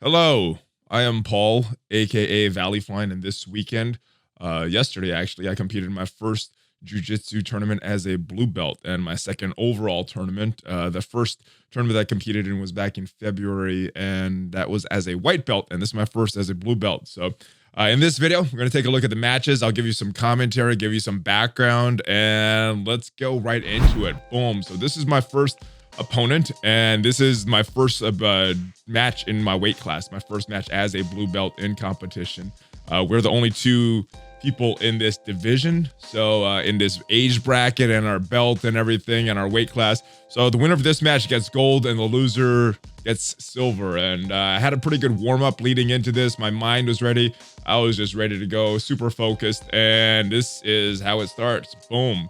Hello, I am Paul, aka ValleyFlyin, and this weekend, yesterday actually, I competed in my first Jiu Jitsu tournament as a blue belt and my second overall tournament. The first tournament that I competed in was back in February, and that was as a white belt, and this is my first as a blue belt. So, in this video, we're going to take a look at the matches. I'll give you some commentary, give you some background, and let's go right into it. Boom. So, this is my first opponent, and this is my first match in my weight class, my first match as a blue belt in competition. We're the only two people in this division, so in this age bracket and our belt and everything and our weight class. So the winner of this match gets gold and the loser gets silver. And I had a pretty good warm-up leading into this. My mind was ready. I was just ready to go, super focused, and this is how it starts. Boom.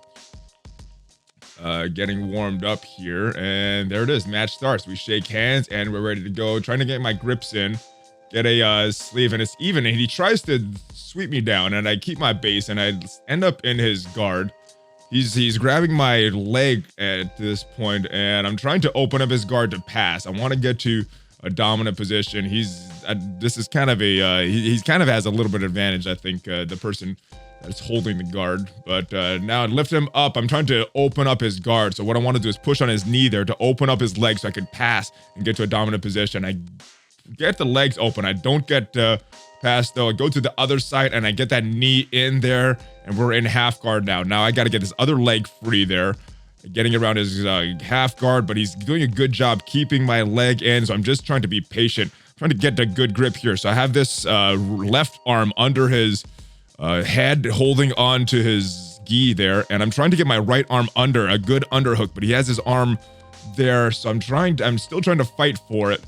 Getting warmed up here, and there it is. Match starts. We shake hands and we're ready to go. Trying to get my grips in, get a sleeve, and it's even, and he tries to sweep me down, and I keep my base, and I end up in his guard. He's grabbing my leg at this point, and I'm trying to open up his guard to pass. I want to get to a dominant position. This is kind of a he's kind of has a little bit of advantage, I think, the person that's holding the guard. But now I lift him up. I'm trying to open up his guard. So what I want to do is push on his knee there to open up his leg so I can pass and get to a dominant position. I get the legs open. I don't get past though. I go to the other side and I get that knee in there, and we're in half guard now. Now I got to get this other leg free there, getting around his half guard, but he's doing a good job keeping my leg in. So I'm just trying to be patient, trying to get a good grip here. So I have this left arm under his head, holding on to his gi there, and I'm trying to get my right arm under a good underhook, but he has his arm there, so I'm still trying to fight for it,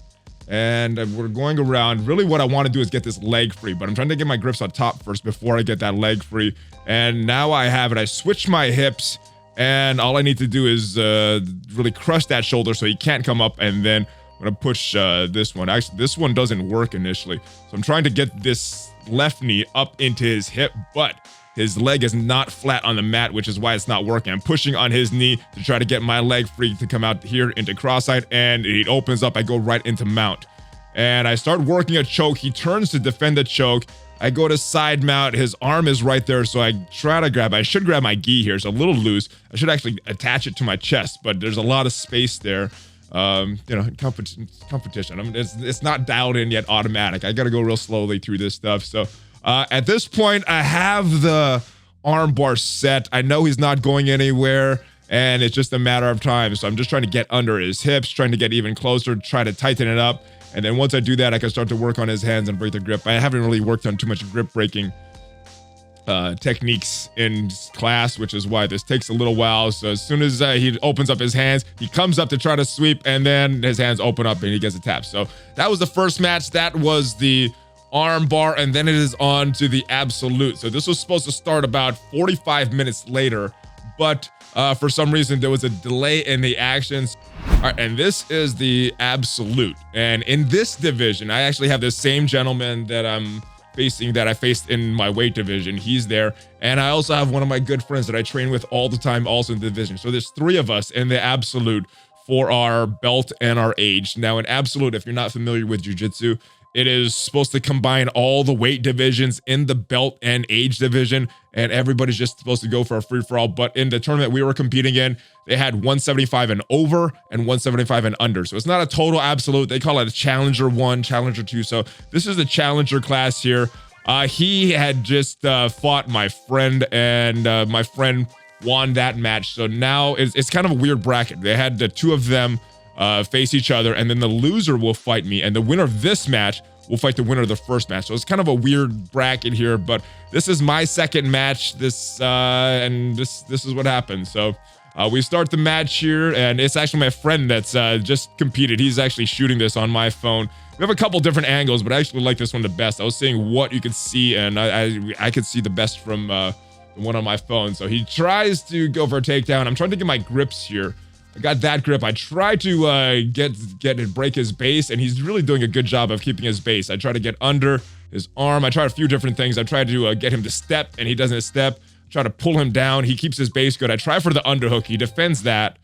and we're going around. Really what I want to do is get this leg free, but I'm trying to get my grips on top first before I get that leg free. And now I have it. I switch my hips, and all I need to do is really crush that shoulder so he can't come up, and then I'm gonna push this one. Actually, this one doesn't work initially, so I'm trying to get this left knee up into his hip, but his leg is not flat on the mat, which is why it's not working. I'm pushing on his knee to try to get my leg free to come out here into cross-side, and it opens up. I go right into mount, and I start working a choke. He turns to defend the choke. I go to side mount. His arm is right there, so I try to grab. I should grab my gi here. It's a little loose. I should actually attach it to my chest, but there's a lot of space there. Competition. I mean, it's not dialed in yet automatic. I got to go real slowly through this stuff. So at this point, I have the arm bar set. I know he's not going anywhere, and it's just a matter of time. So I'm just trying to get under his hips, trying to get even closer, try to tighten it up. And then once I do that, I can start to work on his hands and break the grip. I haven't really worked on too much grip breaking techniques in class, which is why this takes a little while. So as soon as he opens up his hands, he comes up to try to sweep, and then his hands open up and he gets a tap. So that was the first match. That was the arm bar, and then it is on to the absolute. So this was supposed to start about 45 minutes later, but for some reason there was a delay in the actions. All right, and this is the absolute. And in this division, I actually have the same gentleman that I faced in my weight division. He's there, and I also have one of my good friends that I train with all the time, also in the division. So there's three of us in the absolute for our belt and our age. Now in absolute, if you're not familiar with jiu-jitsu, it is supposed to combine all the weight divisions in the belt and age division, and everybody's just supposed to go for a free-for-all. But in the tournament we were competing in, they had 175 and over and 175 and under. So it's not a total absolute. They call it a Challenger 1, Challenger 2. So this is the Challenger class here. He had just fought my friend, and my friend won that match. So now it's kind of a weird bracket. They had the two of them face each other, and then the loser will fight me, and the winner of this match will fight the winner of the first match. So it's kind of a weird bracket here, but this is my second match. This is what happened. So we start the match here, and it's actually my friend that's just competed. He's actually shooting this on my phone. We have a couple different angles, but I actually like this one the best. I was seeing what you could see, and I could see the best from the one on my phone. So he tries to go for a takedown. I'm trying to get my grips here. I got that grip. I try to break his base, and he's really doing a good job of keeping his base. I try to get under his arm. I tried a few different things. I tried to get him to step, and he doesn't step. Try to pull him down. He keeps his base good. I try for the underhook. He defends that,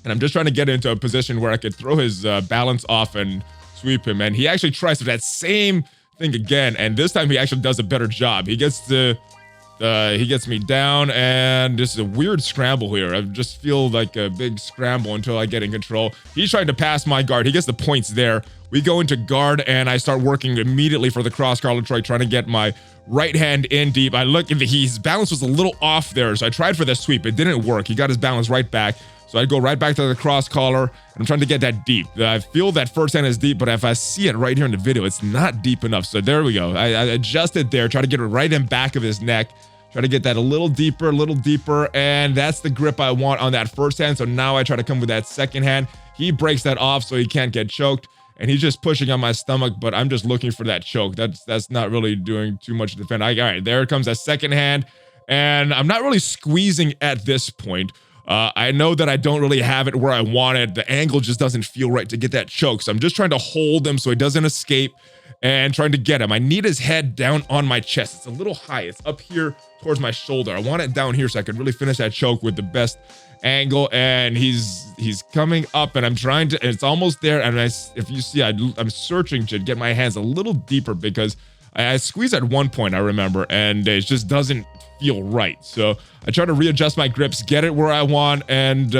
and I'm just trying to get into a position where I could throw his balance off and sweep him. And he actually tries that same thing again, and this time he actually does a better job. He gets me down, and this is a weird scramble here. I just feel like a big scramble until I get in control. He's trying to pass my guard. He gets the points there. We go into guard, and I start working immediately for the cross collar trike, trying to get my right hand in deep. I look, his balance was a little off there, so I tried for the sweep. It didn't work. He got his balance right back. So I go right back to the cross collar, and I'm trying to get that deep. I feel that first hand is deep, but if I see it right here in the video, it's not deep enough. So there we go. I adjusted there, try to get it right in back of his neck. Try to get that a little deeper, and that's the grip I want on that first hand. So now I try to come with that second hand. He breaks that off so he can't get choked, and he's just pushing on my stomach, but I'm just looking for that choke. That's not really doing too much to defend. All right, there comes that second hand, and I'm not really squeezing at this point. I know that I don't really have it where I want it. The angle just doesn't feel right to get that choke. So I'm just trying to hold him so he doesn't escape and trying to get him. I need his head down on my chest. It's a little high. It's up here towards my shoulder. I want it down here so I can really finish that choke with the best angle. And he's coming up, and I'm trying to, and it's almost there. And if you see, I'm searching to get my hands a little deeper because I squeeze at one point, I remember, and it just doesn't feel right. So I try to readjust my grips, get it where I want, and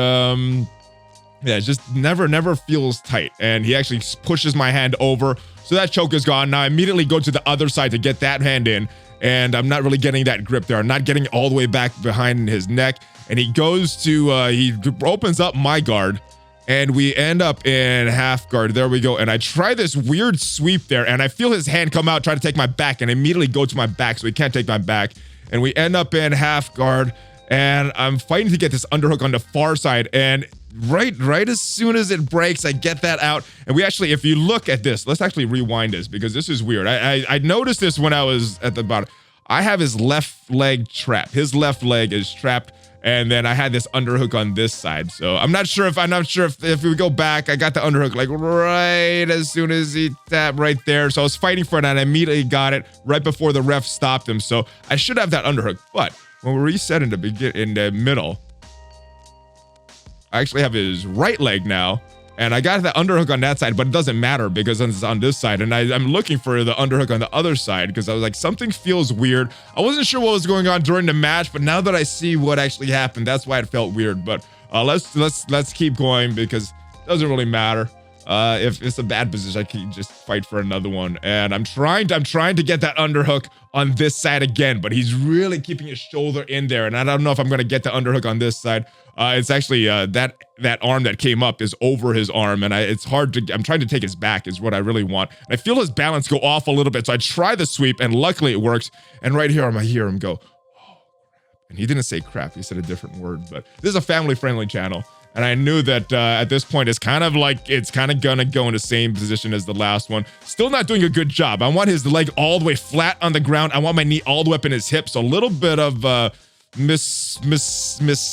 yeah, it just never feels tight. And he actually pushes my hand over, so that choke is gone. Now I immediately go to the other side to get that hand in, and I'm not really getting that grip there. I'm not getting it all the way back behind his neck, and he goes to he opens up my guard, and we end up in half guard. There we go. And I try this weird sweep there, and I feel his hand come out, try to take my back, and immediately go to my back, so he can't take my back. And we end up in half guard, and I'm fighting to get this underhook on the far side. And right as soon as it breaks, I get that out. And we actually, if you look at this, let's actually rewind this because this is weird. I noticed this when I was at the bottom. I have his left leg trapped. His left leg is trapped. And then I had this underhook on this side. So I'm not sure if we go back, I got the underhook like right as soon as he tapped right there. So I was fighting for it, and I immediately got it right before the ref stopped him. So I should have that underhook. But when we reset in the middle, I actually have his right leg now. And I got that underhook on that side, but it doesn't matter because it's on this side. And I'm looking for the underhook on the other side because I was like, something feels weird. I wasn't sure what was going on during the match, but now that I see what actually happened, that's why it felt weird. But let's keep going because it doesn't really matter. If it's a bad position, I can just fight for another one. And I'm trying to get that underhook on this side again, but he's really keeping his shoulder in there. And I don't know if I'm going to get the underhook on this side. It's actually that arm that came up is over his arm, and it's hard to, I'm trying to take his back is what I really want. And I feel his balance go off a little bit, so I try the sweep, and luckily it works. And right here, I hear him go, oh, crap. And he didn't say crap, he said a different word, but this is a family-friendly channel. And I knew that at this point, it's kind of gonna go in the same position as the last one. Still not doing a good job. I want his leg all the way flat on the ground. I want my knee all the way up in his hip. So a little bit of miss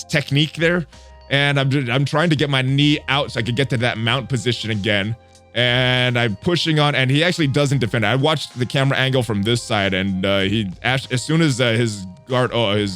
technique there. And I'm trying to get my knee out so I could get to that mount position again. And I'm pushing on, and he actually doesn't defend it. I watched the camera angle from this side, and as soon as his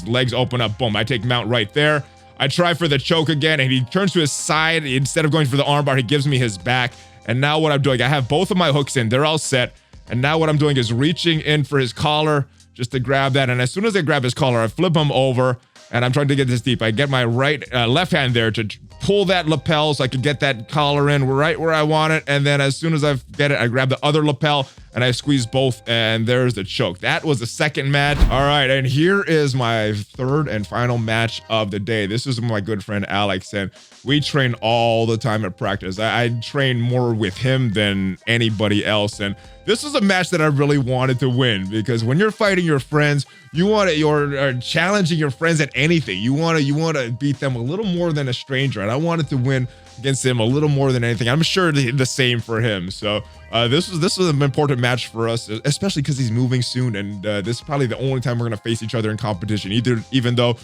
legs open up, boom, I take mount right there. I try for the choke again, and he turns to his side. Instead of going for the armbar, he gives me his back. And now what I'm doing, I have both of my hooks in. They're all set. And now what I'm doing is reaching in for his collar just to grab that. And as soon as I grab his collar, I flip him over, and I'm trying to get this deep. I get my left hand there to pull that lapel so I can get that collar in right where I want it. And then as soon as I get it, I grab the other lapel and I squeeze both, and there's the choke. That was the second match. All right, and here is my third and final match of the day. This is my good friend Alex, and we train all the time at practice. I train more with him than anybody else, and this is a match that I really wanted to win because when you're fighting your friends, you're challenging your friends at anything. You want to beat them a little more than a stranger, and I wanted to win against him a little more than anything. I'm sure the same for him. So this was an important match for us, especially because he's moving soon, and this is probably the only time we're gonna face each other in competition. Even though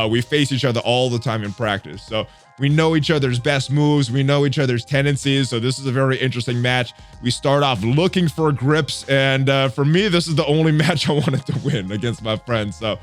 we face each other all the time in practice, so we know each other's best moves, we know each other's tendencies. So this is a very interesting match. We start off looking for grips, and for me, this is the only match I wanted to win against my friend. So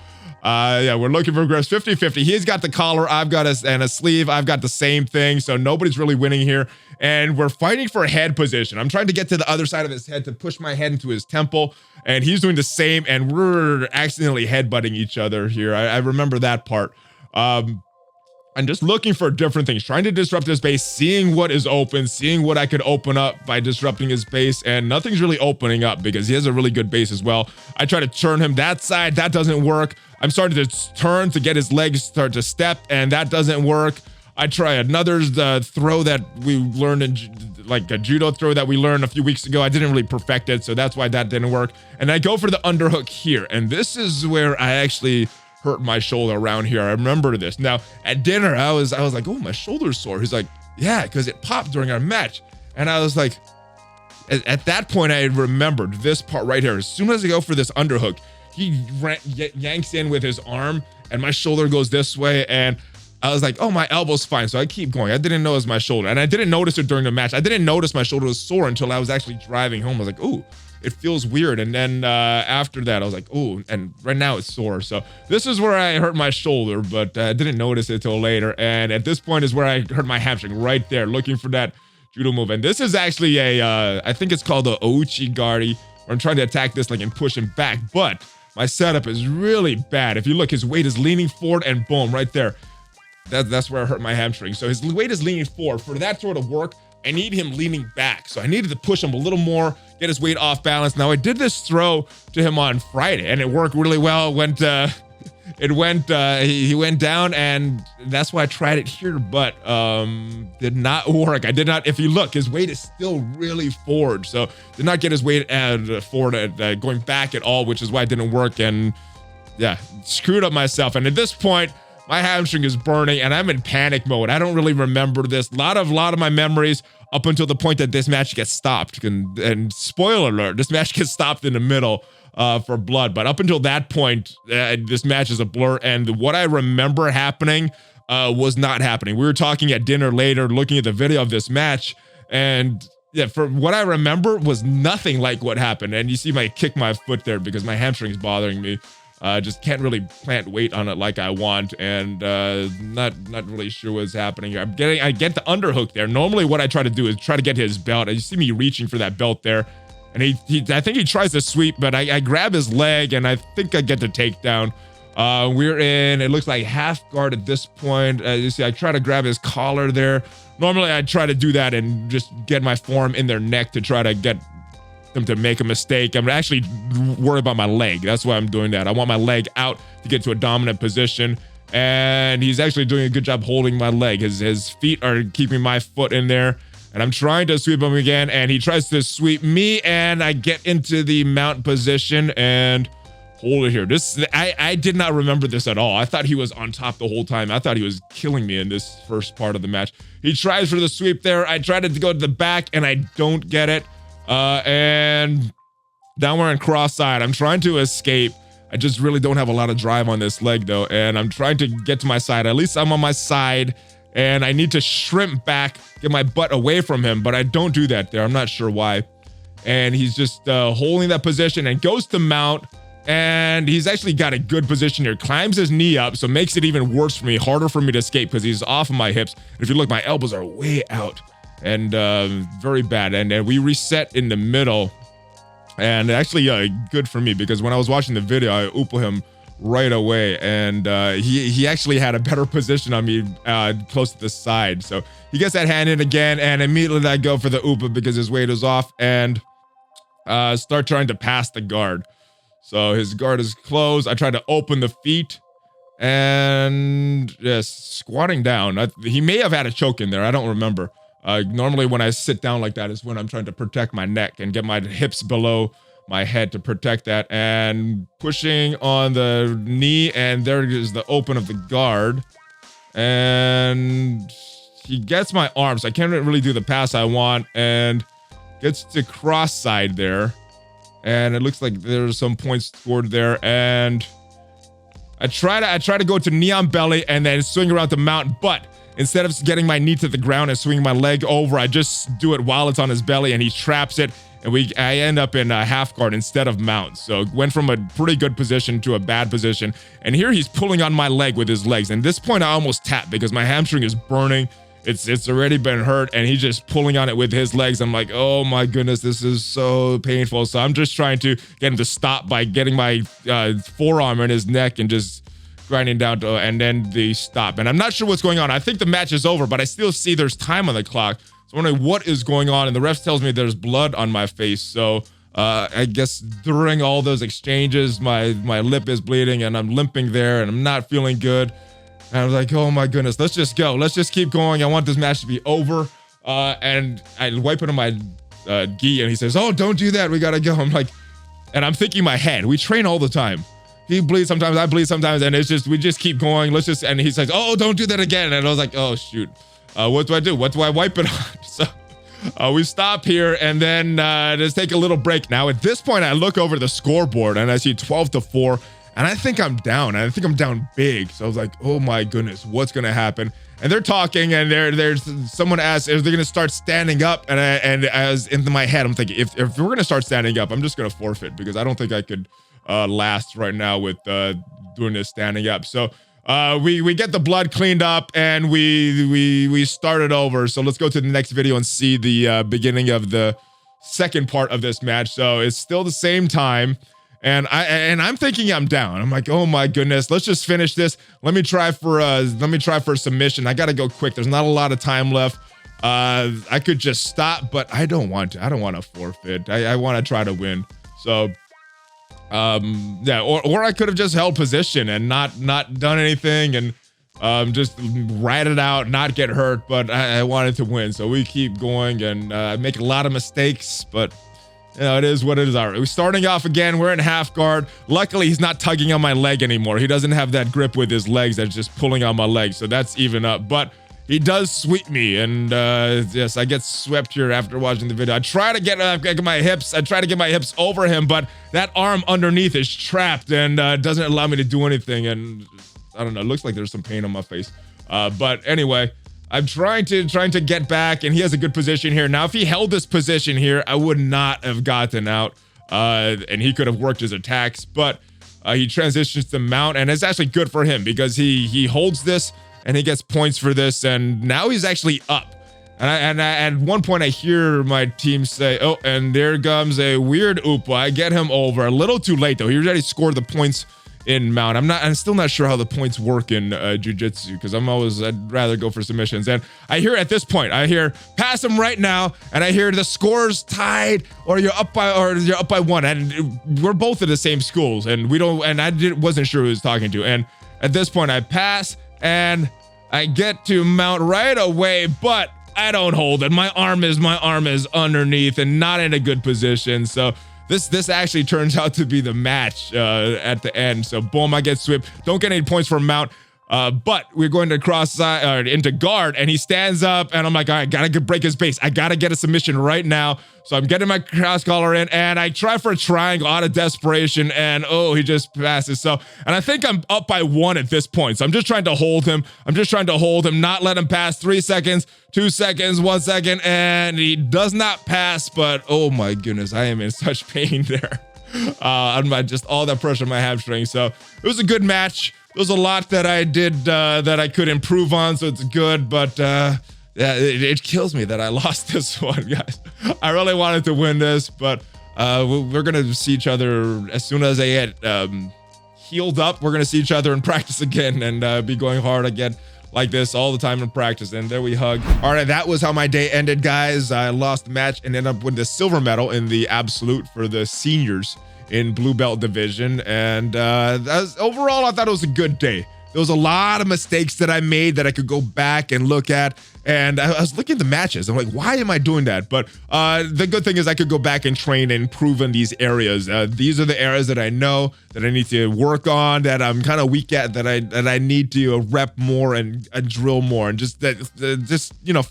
Yeah, we're looking for grips 50-50. He's got the collar, I've got a sleeve, I've got the same thing, so nobody's really winning here. And we're fighting for a head position. I'm trying to get to the other side of his head to push my head into his temple, and he's doing the same, and we're accidentally headbutting each other here. I remember that part. I'm just looking for different things, trying to disrupt his base, seeing what is open, seeing what I could open up by disrupting his base, and nothing's really opening up because he has a really good base as well. I try to turn him that side, that doesn't work. I'm starting to turn to get his legs start to step, and that doesn't work. I try another throw that we learned in like a judo throw that we learned a few weeks ago. I didn't really perfect it, so that's why that didn't work. And I go for the underhook here, and this is where I actually hurt my shoulder around here. I remember this. Now, at dinner, I was like, oh, my shoulder's sore. He's like, yeah, because it popped during our match. And I was like, at that point, I remembered this part right here. As soon as I go for this underhook, he yanks in with his arm, and my shoulder goes this way, and I was like, oh, my elbow's fine. So I keep going. I didn't know it was my shoulder, and I didn't notice it during the match. I didn't notice my shoulder was sore until I was actually driving home. I was like, ooh, it feels weird. And then after that, I was like, oh, and right now it's sore. So this is where I hurt my shoulder, but I didn't notice it till later. And at this point is where I hurt my hamstring right there, looking for that judo move. And this is actually I think it's called the Ouchi-gari, where I'm trying to attack this like and push him back. But my setup is really bad. If you look, his weight is leaning forward, and boom, right there. That's where I hurt my hamstring. So his weight is leaning forward. For that sort of work, I need him leaning back. So I needed to push him a little more, get his weight off balance. Now I did this throw to him on Friday, and it worked really well. He went down, and that's why I tried it here, but did not work. I did not, if you look, his weight is still really forward. So did not get his weight forward going back at all, which is why it didn't work. And yeah, screwed up myself. And at this point, my hamstring is burning, and I'm in panic mode. I don't really remember this. A lot of my memories up until the point that this match gets stopped. And spoiler alert, this match gets stopped in the middle for blood. But up until that point, this match is a blur. And what I remember happening was not happening. We were talking at dinner later, looking at the video of this match, and yeah, for what I remember was nothing like what happened. And you see my kick my foot there because my hamstring's bothering me. Just can't really plant weight on it like I want, and not really sure what's happening here. I get the underhook there. Normally what I try to do is try to get his belt. You see me reaching for that belt there, and I think he tries to sweep, but I grab his leg, and I think I get the takedown. We're in, it looks like half guard at this point. You see, I try to grab his collar there. Normally I try to do that and just get my forearm in their neck to try to get them to make a mistake. I'm actually worried about my leg. That's why I'm doing that. I want my leg out to get to a dominant position, and he's actually doing a good job holding my leg. His feet are keeping my foot in there, and I'm trying to sweep him again, and he tries to sweep me, and I get into the mount position and hold it here. I did not remember this at all. I thought he was on top the whole time. I thought he was killing me in this first part of the match. He tries for the sweep there. I tried to go to the back, and I don't get it. And now we're in cross side. I'm trying to escape. I just really don't have a lot of drive on this leg though, and I'm trying to get to my side. At least I'm on my side, and I need to shrimp back, get my butt away from him, but I don't do that there. I'm not sure why. And he's just holding that position and goes to mount, and he's actually got a good position here. Climbs his knee up, so makes it even worse for me, harder for me to escape because he's off of my hips. And if you look, my elbows are way out. And very bad. And we reset in the middle, and actually good for me because when I was watching the video, I ooped him right away, and he actually had a better position on me close to the side. So he gets that hand in again, and immediately I go for the oopa because his weight is off, and start trying to pass the guard. So his guard is closed. I try to open the feet, and yes, squatting down. He may have had a choke in there. I don't remember. Normally when I sit down like that is when I'm trying to protect my neck and get my hips below my head to protect that, and pushing on the knee, and there is the open of the guard, and he gets my arm, so I can't really do the pass I want, and gets to cross side there, and it looks like there's some points scored there, and I try to go to knee on belly and then swing around to mount, but instead of getting my knee to the ground and swinging my leg over, I just do it while it's on his belly, and he traps it. and I end up in a half guard instead of mount. So went from a pretty good position to a bad position. And here he's pulling on my leg with his legs. And at this point, I almost tapped because my hamstring is burning. It's already been hurt, and he's just pulling on it with his legs. I'm like, oh my goodness, this is so painful. So I'm just trying to get him to stop by getting my forearm in his neck and just grinding down to, and then the stop. And I'm not sure what's going on. I think the match is over, but I still see there's time on the clock. So I'm wondering what is going on, and the ref tells me there's blood on my face. So I guess during all those exchanges, my lip is bleeding, and I'm limping there, and I'm not feeling good. And I was like, oh my goodness, let's just go. Let's just keep going. I want this match to be over. And I wipe it on my gi, and he says, oh, don't do that. We got to go. I'm like, and I'm thinking in my head, we train all the time. He bleeds sometimes, I bleed sometimes, and it's just, we just keep going. Let's just, and he says, oh, don't do that again. And I was like, oh, shoot. What do I do? What do I wipe it on? So we stop here, and then just take a little break. Now, at this point, I look over the scoreboard, and I see 12-4. And I think I'm down. I think I'm down big. So I was like, oh my goodness, what's going to happen? And they're talking, and there's someone asked, are they going to start standing up? And as into my head, I'm thinking, if we're going to start standing up, I'm just going to forfeit, because I don't think I could last right now with doing this standing up. So we get the blood cleaned up, and we started over. So let's go to the next video and see the beginning of the second part of this match. So it's still the same time. And I'm thinking I'm down. I'm like, oh my goodness, let's just finish this. Let me try for a submission. I gotta go quick. There's not a lot of time left. I could just stop, but I don't want to. I don't want to forfeit. I want to try to win. So, yeah, or I could have just held position and not done anything and just ride it out, not get hurt. But I wanted to win, so we keep going and make a lot of mistakes, but. You know, it is what it is. All right, we're starting off again. We're in half guard. Luckily, he's not tugging on my leg anymore. He doesn't have that grip with his legs that's just pulling on my leg. So that's even up. But he does sweep me. And yes, I get swept here after watching the video. I try to get my hips. I try to get my hips over him, but that arm underneath is trapped and doesn't allow me to do anything. And I don't know. It looks like there's some pain on my face. But anyway. I'm trying to get back, and he has a good position here. Now, if he held this position here, I would not have gotten out, and he could have worked his attacks, but he transitions to mount, and it's actually good for him because he holds this, and he gets points for this, and now he's actually up. And at one point, I hear my team say, oh, and there comes a weird Upa. I get him over. A little too late, though. He already scored the points in mount. I'm still not sure how the points work in jiu-jitsu, because I'd rather go for submissions. And I hear at this point, I hear pass him right now, and I hear the score's tied, or you're up by one, and we're both at the same schools, and wasn't sure who he was talking to. And at this point, I pass, and I get to mount right away, but I don't hold it. My arm is underneath and not in a good position. So this actually turns out to be the match at the end. So boom, I get swept. Don't get any points for mount. But we're going to cross side into guard, and he stands up, and I'm like, all right, gotta break his base. I gotta get a submission right now. So I'm getting my cross collar in, and I try for a triangle out of desperation, and oh, he just passes. So, and I think I'm up by one at this point. So I'm just trying to hold him. Not let him pass. 3 seconds, 2 seconds, 1 second, and he does not pass. But oh my goodness, I am in such pain there. Just all that pressure on my hamstring. So it was a good match. There was a lot that I did that I could improve on, so it's good, but yeah, it kills me that I lost this one, guys. I really wanted to win this, but we're going to see each other as soon as I get healed up. We're going to see each other in practice again and be going hard again like this all the time in practice. And there we hug. All right, that was how my day ended, guys. I lost the match and ended up with the silver medal in the absolute for the seniors in blue belt division, and overall I thought it was a good day. There was a lot of mistakes that I made that I could go back and look at, and I was looking at the matches. I'm like, why am I doing that? But the good thing is I could go back and train and improve in these areas. These are the areas that I know that I need to work on, that I'm kind of weak at, that I need to rep more and drill more, and just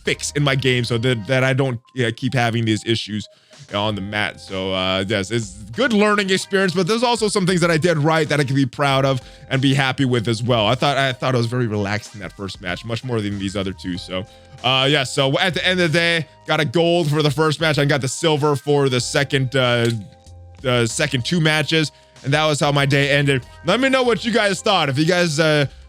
fix in my game so that I don't keep having these issues. on the mat. So yes, it's good learning experience, but there's also some things that I did right that I can be proud of and be happy with as well. I thought I was very relaxed in that first match, much more than these other two. So yeah, so at the end of the day, got a gold for the first match. I got the silver for the second two matches, and that was how my day ended. Let me know what you guys thought. If you guys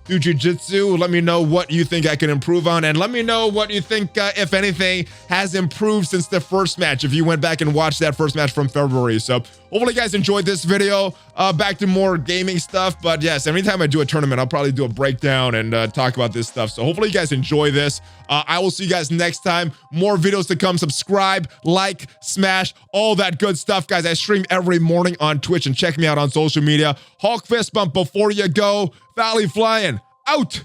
do jiu-jitsu, let me know what you think I can improve on, and let me know what you think, if anything, has improved since the first match, if you went back and watched that first match from February. So hopefully you guys enjoyed this video. Back to more gaming stuff, but yes, anytime I do a tournament, I'll probably do a breakdown and talk about this stuff. So hopefully you guys enjoy this. I will see you guys next time. More videos to come. Subscribe, like, smash, all that good stuff, guys. I stream every morning on Twitch, and check me out on social media. Hulk fist bump before you go. ValleyFlyin out.